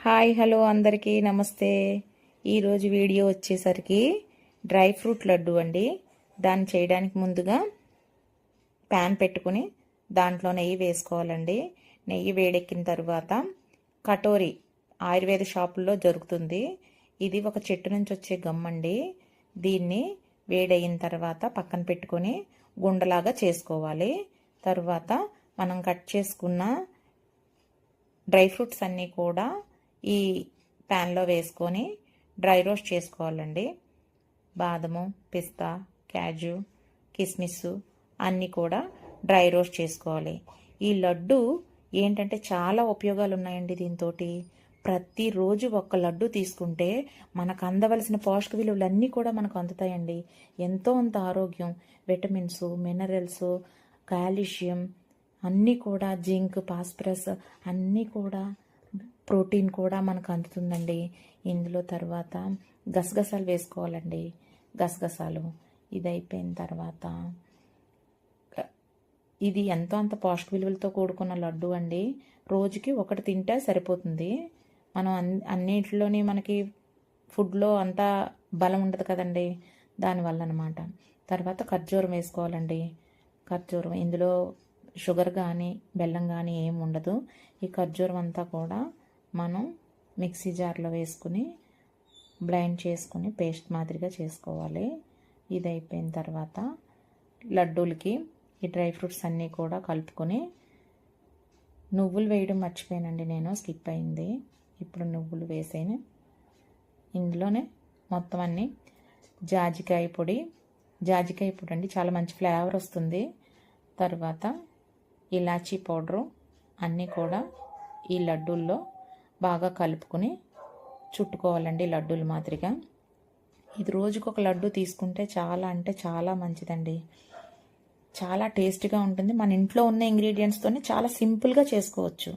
Hi hello అందరికీ నమస్తే. ఈరోజు వీడియో వచ్చేసరికి డ్రై ఫ్రూట్ లడ్డు అండి. దాన్ని చేయడానికి ముందుగా ప్యాన్ పెట్టుకుని దాంట్లో నెయ్యి వేసుకోవాలండి. నెయ్యి వేడెక్కిన తర్వాత కటోరీ ఆయుర్వేద షాపుల్లో దొరుకుతుంది. ఇది ఒక చెట్టు నుంచి వచ్చే గమ్మండి. దీన్ని వేడయిన తర్వాత పక్కన పెట్టుకొని గుండలాగా చేసుకోవాలి. తర్వాత మనం కట్ చేసుకున్న డ్రై ఫ్రూట్స్ అన్నీ కూడా ఈ ప్యాన్లో వేసుకొని డ్రై రోస్ట్ చేసుకోవాలండి. బాదము, పిస్తా, క్యాజు, కిస్మిస్ అన్నీ కూడా డ్రై రోస్ట్ చేసుకోవాలి. ఈ లడ్డు ఏంటంటే చాలా ఉపయోగాలు ఉన్నాయండి. దీంతో ప్రతిరోజు ఒక్క లడ్డు తీసుకుంటే మనకు అందవలసిన పోషక విలువలన్నీ కూడా మనకు అందుతాయండి. ఎంతో అంత ఆరోగ్యం, విటమిన్స్, మినరల్స్, కాల్షియం అన్నీ కూడా, జింక్, ఫాస్ఫరస్ అన్నీ కూడా, ప్రోటీన్ కూడా మనకు అందుతుందండి. ఇందులో తర్వాత గసగసాలు వేసుకోవాలండి. గసగసాలు ఇది అయిపోయిన తర్వాత ఇది ఎంతో అంత పోషక విలువలతో కూడుకున్న లడ్డు అండి. రోజుకి ఒకటి తింటే సరిపోతుంది. మనం అన్నింటిలోని మనకి ఫుడ్లో అంత బలం ఉండదు కదండి, దానివల్ల అనమాట. తర్వాత ఖర్జూరం వేసుకోవాలండి. ఖర్జూరం ఇందులో షుగర్ కానీ బెల్లం కానీ ఏమి ఉండదు. ఈ ఖర్జూరం అంతా కూడా మనం మిక్సీ జార్లో వేసుకుని బ్లెండ్ చేసుకుని పేస్ట్ మాదిరిగా చేసుకోవాలి. ఇది అయిపోయిన తర్వాత లడ్డూలకి ఈ డ్రై ఫ్రూట్స్ అన్నీ కూడా కలుపుకొని, నువ్వులు వేయడం మర్చిపోయానండి నేను, స్కిప్ అయింది. ఇప్పుడు నువ్వులు వేసాను. ఇందులోనే మొత్తం అన్నీ జాజికాయ పొడి అండి, చాలా మంచి ఫ్లేవర్ వస్తుంది. తర్వాత ఇలాచీ పౌడరు అన్నీ కూడా ఈ లడ్డూల్లో బాగా కలుపుకొని చుట్టుకోవాలండి లడ్డూలు మాదిరిగా. ఇది రోజుకు ఒక లడ్డు తీసుకుంటే చాలా అంటే చాలా మంచిదండి. చాలా టేస్టీగా ఉంటుంది. మన ఇంట్లో ఉన్న ఇంగ్రీడియంట్స్తోనే చాలా సింపుల్గా చేసుకోవచ్చు.